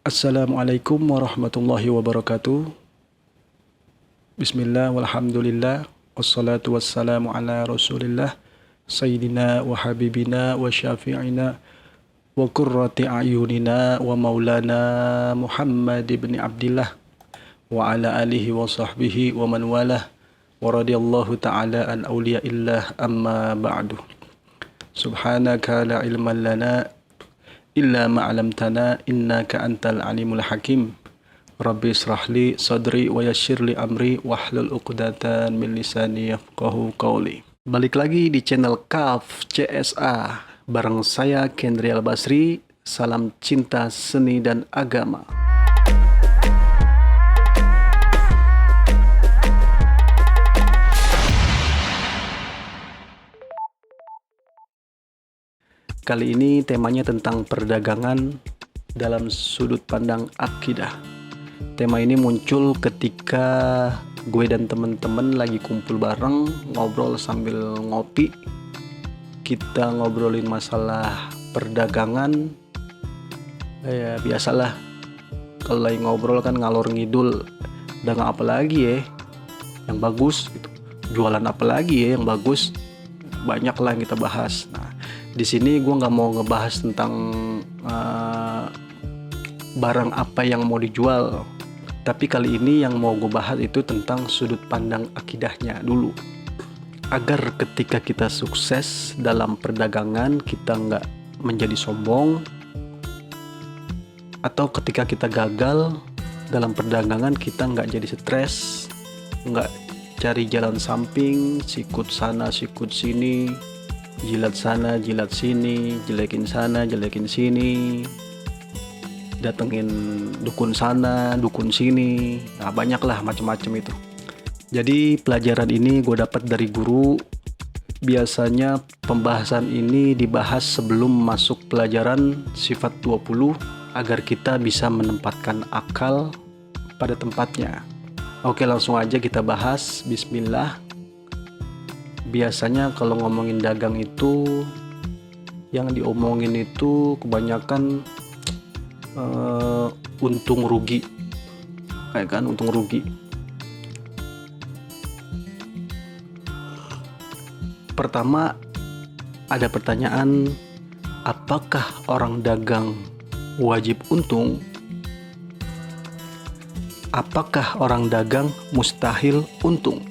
Assalamualaikum warahmatullahi wabarakatuh. Bismillah walhamdulillah wassalatu wassalamu ala rasulillah Sayyidina wa habibina wa syafi'ina wa qurrati a'yunina wa maulana Muhammad ibn Abdillah wa ala alihi wa sahbihi wa man walah wa radiyallahu ta'ala an awliya'illah amma ba'du. Subhanaka la ilman lana illa ma'alamtana innaka antal alimul hakim. Rabbi israhli sadri wa yassirli amri wahlul uqdatan min lisani yafqahu qawli. Balik lagi di channel KAF CSA bareng saya Kendri Al-Basri. Salam cinta seni dan agama. Kali ini temanya tentang perdagangan dalam sudut pandang akidah. Tema ini muncul ketika gue dan temen-temen lagi kumpul bareng, ngobrol sambil ngopi. Kita ngobrolin masalah perdagangan. Ya biasalah, kalau lagi ngobrol kan ngalor ngidul. Dagang apa lagi ya yang bagus gitu. Jualan apa lagi ya yang bagus. Banyak lah yang kita bahas. Nah, di sini gue nggak mau ngebahas tentang barang apa yang mau dijual. Tapi kali ini yang mau gue bahas itu tentang sudut pandang akidahnya dulu. Agar ketika kita sukses dalam perdagangan, kita nggak menjadi sombong. Atau ketika kita gagal dalam perdagangan, kita nggak jadi stres. Nggak cari jalan samping, sikut sana, sikut sini. Jilat sana, jilat sini, jelekin sana, jelekin sini. Datengin dukun sana, dukun sini. Nah, banyak lah macam-macam itu. Jadi pelajaran ini gue dapat dari guru. Biasanya pembahasan ini dibahas sebelum masuk pelajaran sifat 20 agar kita bisa menempatkan akal pada tempatnya. Oke, langsung aja kita bahas. Bismillah. Biasanya kalau ngomongin dagang itu, yang diomongin itu kebanyakan untung rugi, kayak kan untung rugi. Pertama ada pertanyaan, apakah orang dagang wajib untung? Apakah orang dagang mustahil untung?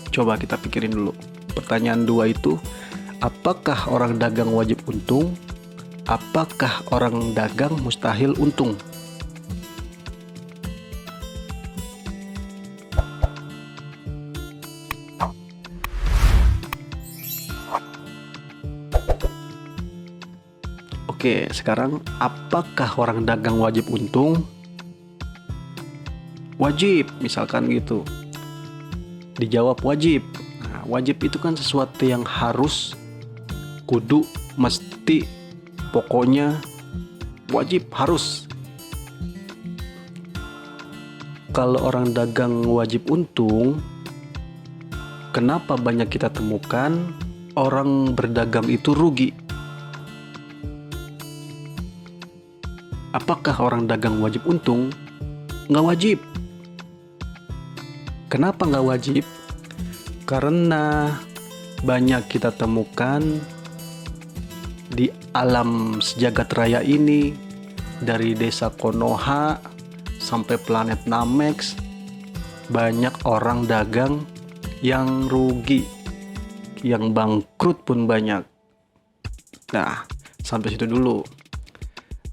Coba kita pikirin dulu. Pertanyaan 2 itu, apakah orang dagang wajib untung? Apakah orang dagang mustahil untung? Oke, sekarang apakah orang dagang wajib untung? Wajib, misalkan gitu. Dijawab wajib. Nah, wajib itu kan sesuatu yang harus, kudu, mesti, pokoknya wajib, harus. Kalau orang dagang wajib untung, kenapa banyak kita temukan orang berdagang itu rugi? Apakah orang dagang wajib untung? Nggak wajib. Kenapa nggak wajib? Karena banyak kita temukan di alam sejagat raya ini, dari desa Konoha sampai planet Namek, banyak orang dagang yang rugi, yang bangkrut pun banyak. Nah, sampai situ dulu.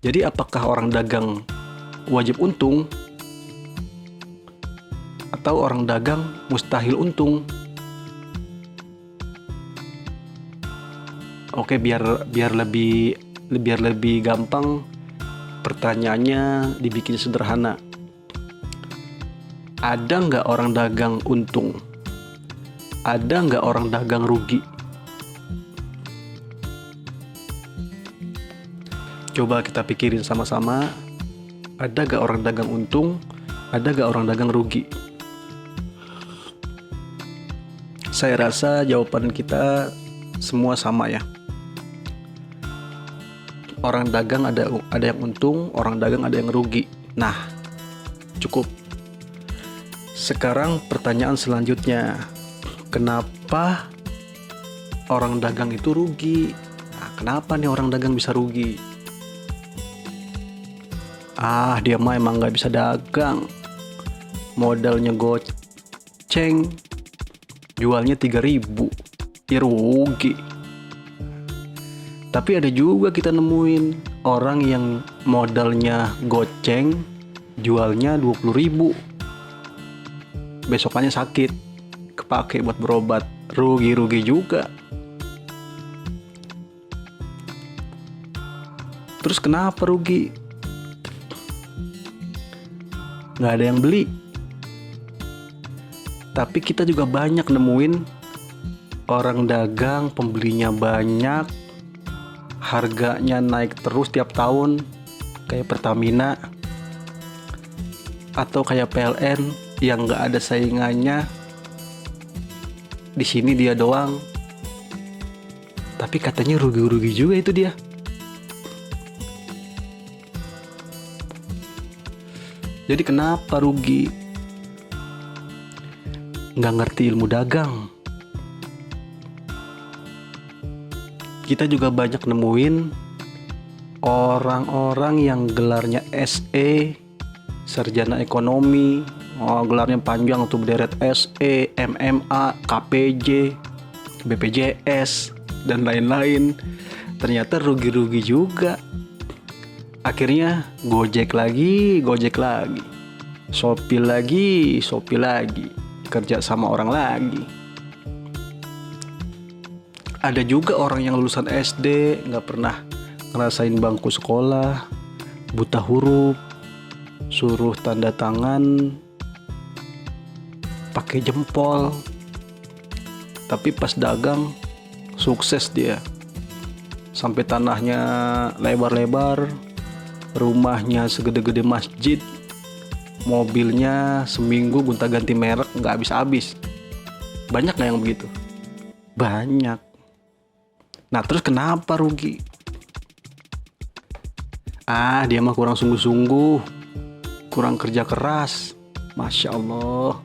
Jadi apakah orang dagang wajib untung? Atau orang dagang mustahil untung? Oke, biar lebih gampang, pertanyaannya dibikin sederhana. Ada nggak orang dagang untung? Ada nggak orang dagang rugi? Coba kita pikirin sama-sama. Ada nggak orang dagang untung? Ada nggak orang dagang rugi? Saya rasa jawaban kita semua sama ya. orang dagang ada yang untung, orang dagang ada yang rugi. Nah, cukup. Sekarang pertanyaan selanjutnya, kenapa orang dagang itu rugi? Nah, kenapa nih orang dagang bisa rugi? Dia mah emang nggak bisa dagang, modalnya goceng, jualnya 3.000, ya rugi. Tapi ada juga kita nemuin orang yang modalnya goceng, jualnya 20.000, besokannya sakit, kepake buat berobat, rugi juga. Terus kenapa rugi? Nggak ada yang beli. Tapi kita juga banyak nemuin orang dagang, pembelinya banyak, harganya naik terus tiap tahun, kayak Pertamina atau kayak PLN yang nggak ada saingannya. Di sini dia doang. Tapi katanya rugi-rugi juga itu dia. Jadi kenapa rugi? Nggak ngerti ilmu dagang. Kita juga banyak nemuin orang-orang yang gelarnya SE, sarjana ekonomi, gelarnya panjang tuh, berderet SE, MMA, KPJ, BPJS, dan lain-lain. Ternyata rugi-rugi juga. Akhirnya Gojek lagi, Shopee lagi, kerja sama orang lagi. Ada juga orang yang lulusan SD, nggak pernah ngerasain bangku sekolah, buta huruf, suruh tanda tangan pakai jempol. Tapi pas dagang sukses dia, sampai tanahnya lebar-lebar, rumahnya segede-gede masjid, mobilnya seminggu gonta-ganti merek nggak habis-habis. Banyak nggak yang begitu? Banyak. Nah, terus kenapa rugi? Dia mah kurang sungguh-sungguh, kurang kerja keras. Masya Allah.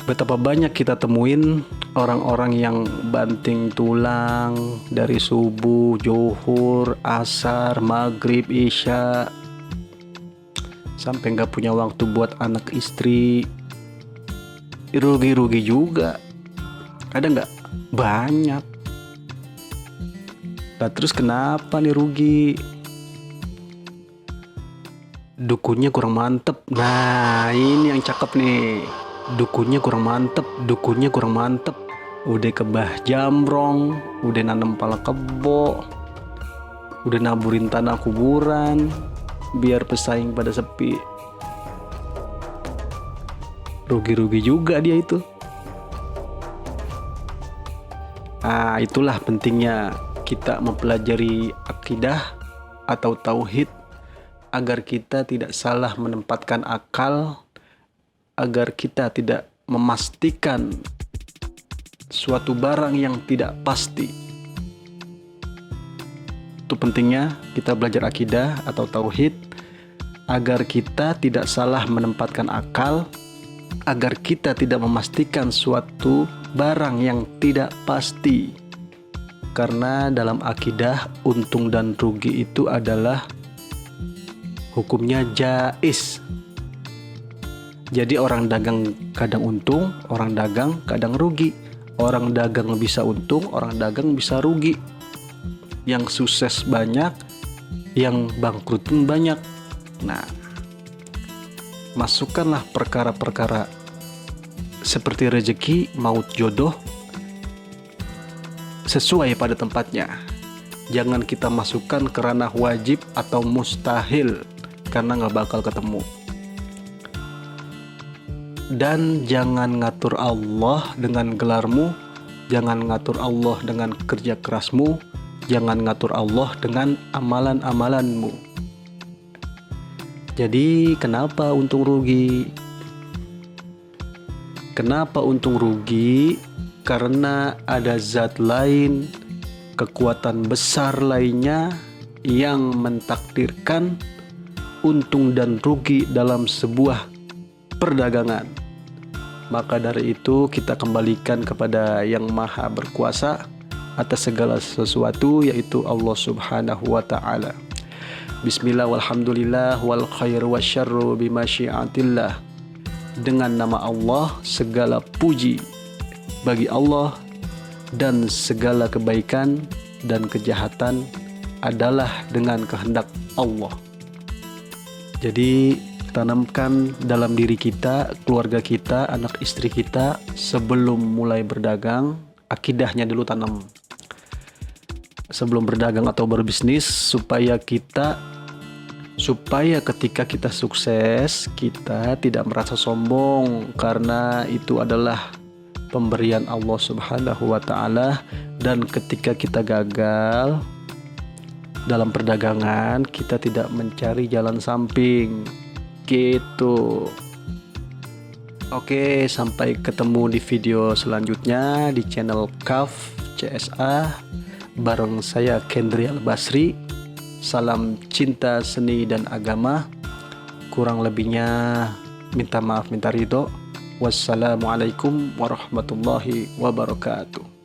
Betapa banyak kita temuin orang-orang yang banting tulang dari subuh, zuhur, asar, maghrib, isya, sampai nggak punya waktu buat anak istri. Rugi-rugi juga. Ada nggak? Banyak. Nah, terus kenapa nih rugi? Dukunnya kurang mantep. Nah, ini yang cakep nih. Dukunnya kurang mantep. Udah kebah jamrong, udah nanam pala kebo, udah naburin tanah kuburan biar pesaing pada sepi. Rugi-rugi juga dia itu. Itulah pentingnya kita mempelajari akidah atau tauhid agar kita tidak salah menempatkan akal, agar kita tidak memastikan suatu barang yang tidak pasti. Itu pentingnya kita belajar akidah atau tauhid agar kita tidak salah menempatkan akal, agar kita tidak memastikan suatu barang yang tidak pasti. Karena dalam akidah untung dan rugi itu adalah hukumnya jaiz. Jadi orang dagang kadang untung, orang dagang kadang rugi. Orang dagang bisa untung, orang dagang bisa rugi. Yang sukses banyak, yang bangkrut pun banyak. Nah, masukkanlah perkara-perkara seperti rezeki, maut, jodoh sesuai pada tempatnya. Jangan kita masukkan ke ranah wajib atau mustahil, karena gak bakal ketemu. Dan jangan ngatur Allah dengan gelarmu, jangan ngatur Allah dengan kerja kerasmu, jangan ngatur Allah dengan amalan-amalanmu. Jadi kenapa untung rugi? Kenapa untung rugi? Karena ada zat lain kekuatan besar lainnya yang mentakdirkan untung dan rugi dalam sebuah perdagangan. Maka dari itu kita kembalikan kepada Yang Maha Berkuasa atas segala sesuatu, yaitu Allah Subhanahu wa Ta'ala. Bismillah walhamdulillah wal khair wasyarru bimasyiatillah. Dengan nama Allah segala puji bagi Allah, dan segala kebaikan dan kejahatan adalah dengan kehendak Allah. Jadi tanamkan dalam diri kita, keluarga kita, anak istri kita, sebelum mulai berdagang, akidahnya dulu tanam. Sebelum berdagang atau berbisnis, supaya ketika kita sukses, kita tidak merasa sombong, karena itu adalah pemberian Allah Subhanahu wa Ta'ala. Dan ketika kita gagal dalam perdagangan, kita tidak mencari jalan samping gitu. Oke, sampai ketemu di video selanjutnya di channel KAF CSA bareng saya Kendri Al-Basri. Salam cinta, seni, dan agama. Kurang lebihnya minta maaf, minta ridho. Wassalamualaikum warahmatullahi wabarakatuh.